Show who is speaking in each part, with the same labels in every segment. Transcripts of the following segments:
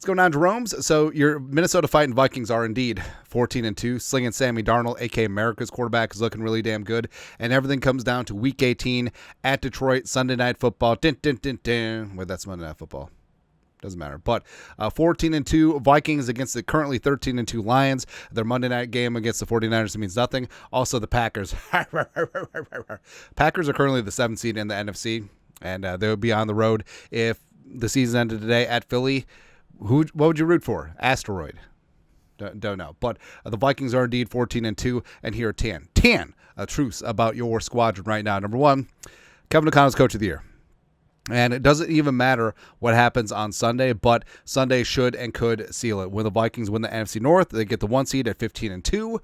Speaker 1: What's going on, Jerome's? So your Minnesota Fighting Vikings are indeed 14-2. Slinging Sammy Darnold, a.k.a. America's quarterback, is looking really damn good. And everything comes down to Week 18 at Detroit, Sunday Night Football. Wait, that's Monday Night Football. Doesn't matter. But 14-2 Vikings against the currently 13-2 Lions. Their Monday night game against the 49ers means nothing. Also, the Packers. Packers are currently the 7th seed in the NFC, and they would be on the road if the season ended today at Philly. What would you root for? Asteroid. Don't know. But the Vikings are indeed 14-2, and here are 10 truths about your squadron right now. Number one, Kevin O'Connell's Coach of the Year. And it doesn't even matter what happens on Sunday, but Sunday should and could seal it. When the Vikings win the NFC North, they get the 1 seed at 15-2.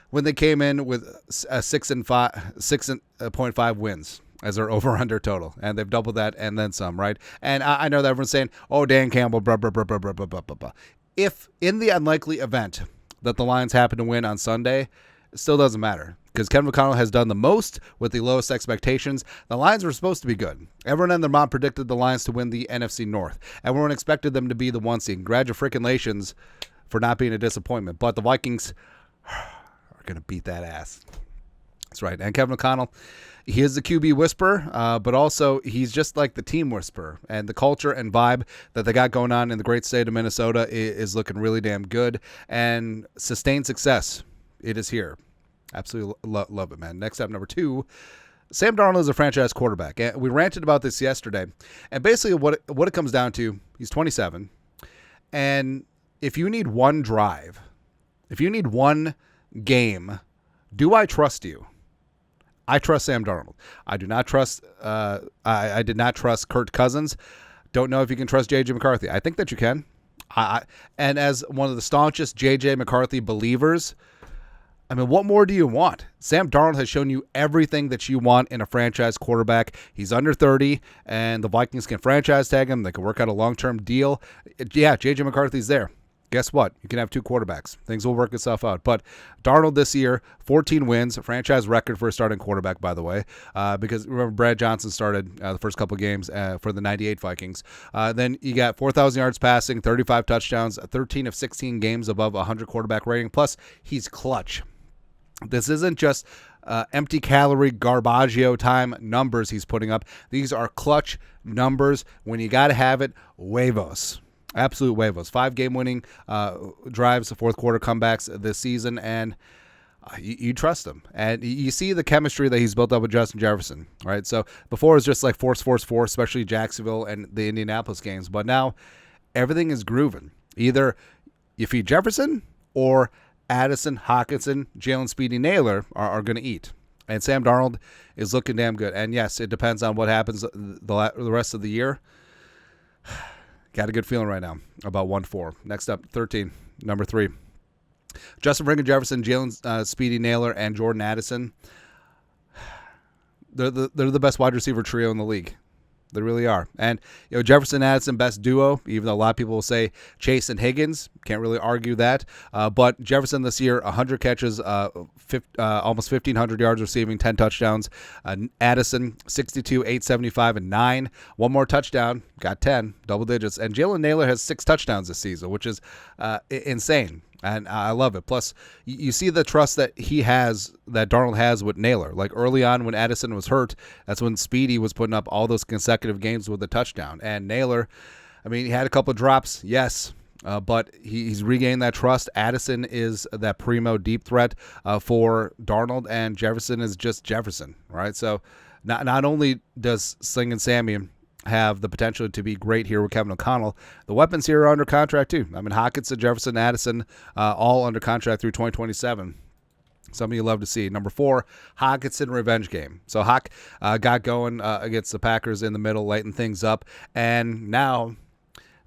Speaker 1: When they came in with 6.5 wins as their over-under total, and they've doubled that and then some, right? And I know that everyone's saying, "Oh, Dan Campbell, blah blah blah blah blah blah blah blah." If in the unlikely event that the Lions happen to win on Sunday, it still doesn't matter, because Kevin O'Connell has done the most with the lowest expectations. The Lions were supposed to be good. Everyone and their mom predicted the Lions to win the NFC North. Everyone expected them to be the 1 seed. Congratulations for not being a disappointment. But the Vikings are going to beat that ass. That's right. And Kevin O'Connell, he is the QB whisperer, but also he's just like the team whisperer. And the culture and vibe that they got going on in the great state of Minnesota is looking really damn good. And sustained success, it is here. Absolutely love it, man. Next up, number 2, Sam Darnold is a franchise quarterback. And we ranted about this yesterday. And basically what it comes down to, he's 27. And if you need one drive, if you need one game, do I trust you? I trust Sam Darnold. I do not trust. I did not trust Kirk Cousins. Don't know if you can trust J.J. McCarthy. I think that you can. And as one of the staunchest J.J. McCarthy believers, I mean, what more do you want? Sam Darnold has shown you everything that you want in a franchise quarterback. He's under 30, and the Vikings can franchise tag him. They can work out a long-term deal. Yeah, J.J. McCarthy's there. Guess what? You can have 2 quarterbacks. Things will work itself out. But Darnold this year, 14 wins, franchise record for a starting quarterback, by the way, because remember Brad Johnson started the first couple of games for the 98 Vikings. Then you got 4,000 yards passing, 35 touchdowns, 13 of 16 games above 100 quarterback rating. Plus, he's clutch. This isn't just empty calorie garbaggio time numbers he's putting up. These are clutch numbers. When you got to have it, huevos. Absolute huevos. 5 game-winning drives, 4th quarter comebacks this season, and you trust him. And you see the chemistry that he's built up with Justin Jefferson, right? So before it was just like force, especially Jacksonville and the Indianapolis games. But now everything is grooving. Either you feed Jefferson or Addison, Hockinson, Jalen Speedy Naylor are going to eat. And Sam Darnold is looking damn good. And yes, it depends on what happens the rest of the year. Got a good feeling right now about 1-4. Next up, 13, number 3. Justin Franklin Jefferson, Jalen Speedy Naylor, and Jordan Addison. They're the best wide receiver trio in the league. They really are. And Jefferson Addison, best duo, even though a lot of people will say Chase and Higgins. Can't really argue that. But Jefferson this year, 100 catches, almost 1,500 yards receiving, 10 touchdowns. Addison, 62, 875, and 9. One more touchdown, got 10, double digits. And Jalen Naylor has 6 touchdowns this season, which is insane. And I love it. Plus, you see the trust that that Darnold has with Naylor. Like early on when Addison was hurt, that's when Speedy was putting up all those consecutive games with a touchdown. And Naylor, I mean, he had a couple of drops, yes, but he's regained that trust. Addison is that primo deep threat for Darnold, and Jefferson is just Jefferson, right? So not only does Sling and Sammy have the potential to be great here with Kevin O'Connell, the weapons here are under contract too. I mean, Hockinson, Jefferson, Addison, all under contract through 2027. Something you love to see. Number 4, Hockinson Revenge game. So Hock got going against the Packers in the middle, lighting things up, and now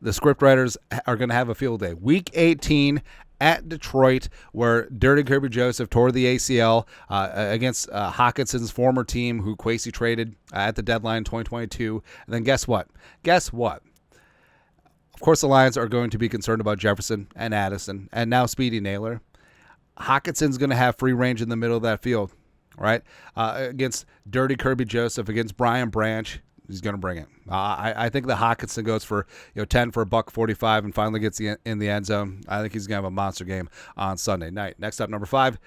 Speaker 1: the scriptwriters are going to have a field day. Week 18 at Detroit, where Dirty Kirby Joseph tore the ACL against Hawkinson's former team, who Kwesi traded at the deadline in 2022. And then guess what? Of course, the Lions are going to be concerned about Jefferson and Addison, and now Speedy Naylor. Hawkinson's going to have free range in the middle of that field, right? Against Dirty Kirby Joseph, against Brian Branch. He's going to bring it. I think the Hockinson goes for 10 for $145 and finally gets in the end zone. I think he's going to have a monster game on Sunday night. Next up, number 5.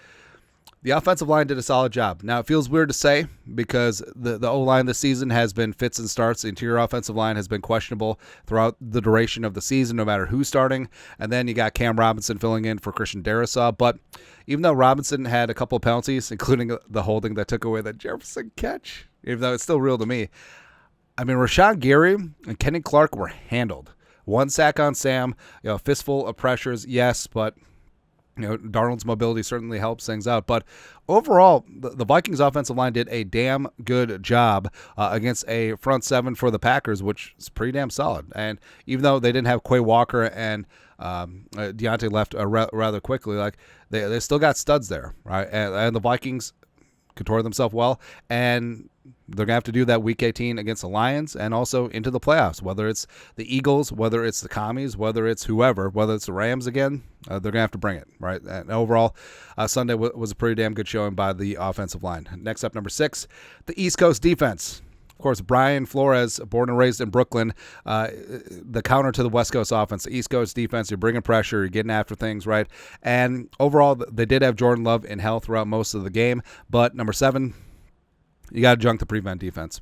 Speaker 1: The offensive line did a solid job. Now, it feels weird to say because the O-line this season has been fits and starts. The interior offensive line has been questionable throughout the duration of the season, no matter who's starting. And then you got Cam Robinson filling in for Christian Darrisaw. But even though Robinson had a couple of penalties, including the holding that took away that Jefferson catch, even though it's still real to me, I mean, Rashawn Gary and Kenny Clark were handled. 1 sack on Sam, a fistful of pressures, yes, but Darnold's mobility certainly helps things out. But overall, the Vikings offensive line did a damn good job against a front seven for the Packers, which is pretty damn solid. And even though they didn't have Quay Walker and Deontay left rather quickly, like they still got studs there, right? And the Vikings contort themselves well, and they're going to have to do that Week 18 against the Lions and also into the playoffs, whether it's the Eagles, whether it's the Commies, whether it's whoever, whether it's the Rams again, they're going to have to bring it, right? And overall, Sunday was a pretty damn good showing by the offensive line. Next up, number 6, the East Coast defense. Of course, Brian Flores, born and raised in Brooklyn, the counter to the West Coast offense, the East Coast defense, you're bringing pressure, you're getting after things, right? And overall, they did have Jordan Love in hell throughout most of the game. But number 7, you got to junk the prevent defense.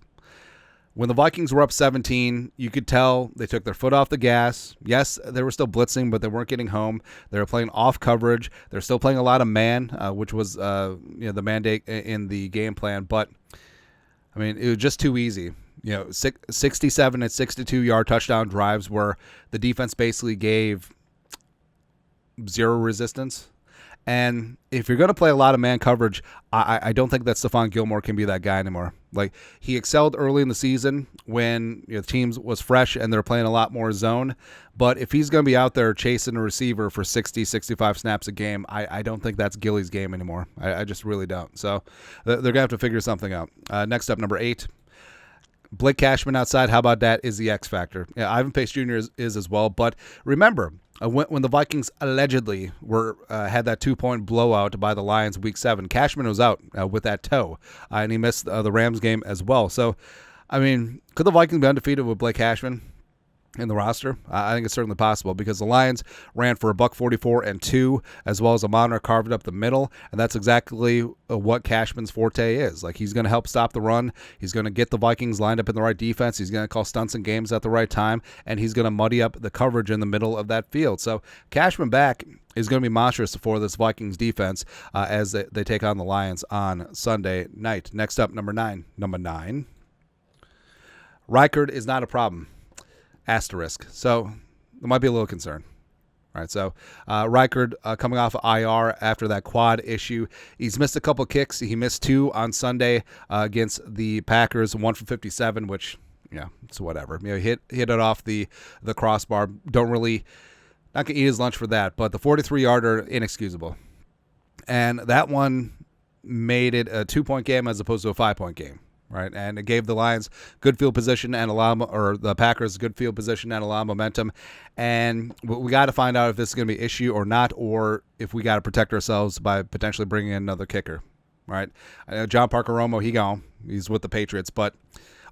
Speaker 1: When the Vikings were up 17, you could tell they took their foot off the gas. Yes, they were still blitzing, but they weren't getting home. They were playing off coverage. They're still playing a lot of man, which was the mandate in the game plan. But I mean, it was just too easy. 67 and 62-yard touchdown drives where the defense basically gave zero resistance. And if you're going to play a lot of man coverage, I don't think that Stephon Gilmore can be that guy anymore. Like, he excelled early in the season when the team was fresh and they're playing a lot more zone. But if he's going to be out there chasing a receiver for 60, 65 snaps a game, I don't think that's Gilly's game anymore. I just really don't. So they're going to have to figure something out. Next up, number 8. Blake Cashman outside, how about that, is the X factor. Yeah, Ivan Pace Jr. is as well. But remember, when the Vikings allegedly had that 2-point blowout by the Lions Week 7, Cashman was out with that toe, and he missed the Rams game as well. So, I mean, could the Vikings be undefeated with Blake Cashman in the roster? I think it's certainly possible because the Lions ran for $144 and 2, as well as a monitor carved up the middle, and that's exactly what Cashman's forte is. Like, he's going to help stop the run. He's going to get the Vikings lined up in the right defense. He's going to call stunts and games at the right time, and he's going to muddy up the coverage in the middle of that field. So Cashman back is going to be monstrous for this Vikings defense as they take on the Lions on Sunday night. Next up, number 9. Number 9. Reichard is not a problem. Asterisk. So there might be a little concern. All right, so Reichard coming off of IR after that quad issue. He's missed a couple kicks. He missed 2 on Sunday against the Packers, 1 for 57, which, it's whatever. Hit it off the crossbar. Not going to eat his lunch for that, but the 43-yarder, inexcusable. And that one made it a 2-point game as opposed to a 5-point game. Right, and it gave the Lions good field position and the Packers good field position and a lot of momentum. And we got to find out if this is going to be an issue or not, or if we got to protect ourselves by potentially bringing in another kicker. Right, I know John Parker Romo, he's with the Patriots, but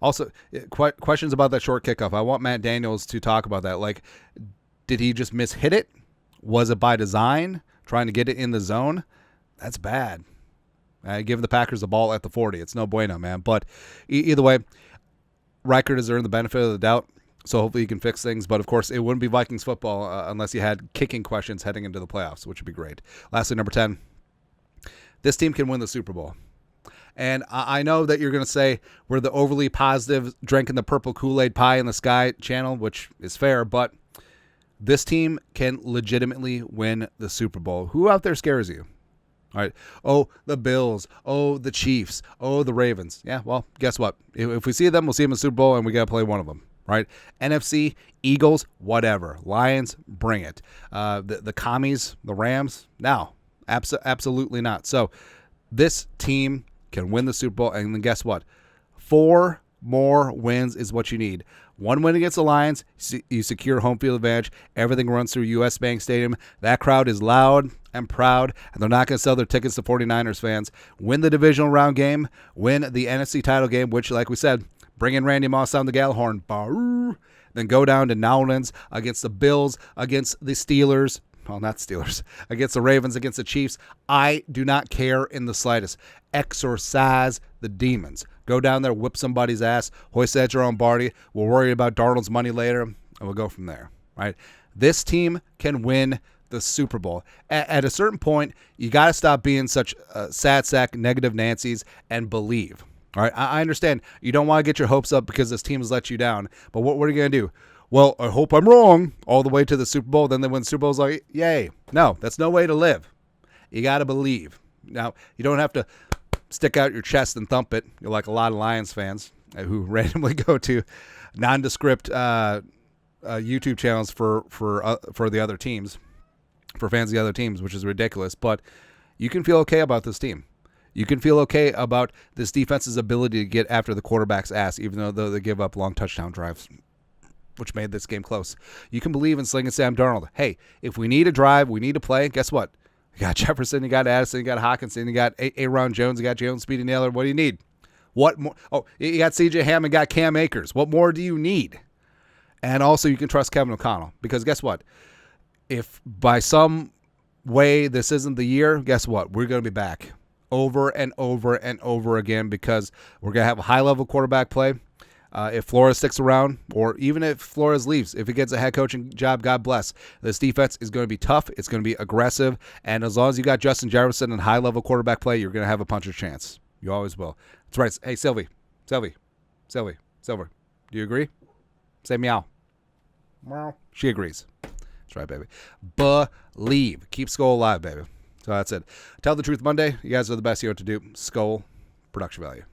Speaker 1: also questions about that short kickoff. I want Matt Daniels to talk about that. Like, did he just mishit it? Was it by design, trying to get it in the zone? That's bad. Give the Packers the ball at the 40. It's no bueno, man. But either way, Reichard has earned the benefit of the doubt, so hopefully he can fix things. But, of course, it wouldn't be Vikings football unless you had kicking questions heading into the playoffs, which would be great. Lastly, number 10, this team can win the Super Bowl. And I know that you're going to say we're the overly positive, drinking the purple Kool-Aid pie in the sky channel, which is fair, but this team can legitimately win the Super Bowl. Who out there scares you? All right. Oh, the Bills. Oh, the Chiefs. Oh, the Ravens. Yeah, well, guess what? If we see them, we'll see them in the Super Bowl, and we got to play one of them, right? NFC, Eagles, whatever. Lions, bring it. The Commies, the Rams, no, absolutely not. So this team can win the Super Bowl, and then guess what? 4 more wins is what you need. 1 win against the Lions, you secure home field advantage. Everything runs through U.S. Bank Stadium. That crowd is loud and proud, and they're not going to sell their tickets to 49ers fans. Win the divisional round game. Win the NFC title game, which, like we said, Bring in Randy Moss down the Gallahorn. Then go down to Nowlands against the Bills, against the Steelers. Well, not Steelers. Against the Ravens, against the Chiefs. I do not care in the slightest. Exorcise the demons. Go down there, whip somebody's ass, hoist that Jerome Barty. We'll worry about Darnold's money later, and we'll go from there. Right? This team can win the Super Bowl. At a certain point, you got to stop being such sad sack, negative Nancy's, and believe. All right? I understand you don't want to get your hopes up because this team has let you down, but what are you going to do? Well, I hope I'm wrong all the way to the Super Bowl. Then they win the Super Bowl. It's like, yay. No, that's no way to live. You got to believe. Now, you don't have to stick out your chest and thump it. You're like a lot of Lions fans who randomly go to nondescript YouTube channels for the other teams, for fans of the other teams, which is ridiculous. But you can feel okay about this team. You can feel okay about this defense's ability to get after the quarterback's ass, even though they give up long touchdown drives, which made this game close. You can believe in slinging Sam Darnold. Hey, if we need a drive, we need to play, guess what? You got Jefferson, you got Addison, you got Hockinson, you got Aaron Jones, you got Jalen Speedy Naylor. What do you need? What more? Oh, you got C.J. Ham and got Cam Akers. What more do you need? And also you can trust Kevin O'Connell, because guess what? If by some way this isn't the year, guess what? We're going to be back over and over and over again, because we're going to have a high-level quarterback play. If Flores sticks around, or even if Flores leaves, if he gets a head coaching job, God bless. This defense is going to be tough. It's going to be aggressive. And as long as you got Justin Jefferson and high-level quarterback play, you're going to have a puncher's chance. You always will. That's right. Hey, Silver, do you agree? Say meow. Meow. She agrees. That's right, baby. Believe. Keep Skull alive, baby. So that's it. Tell the Truth Monday. You guys are the best. You know what to do. Skull. Production value.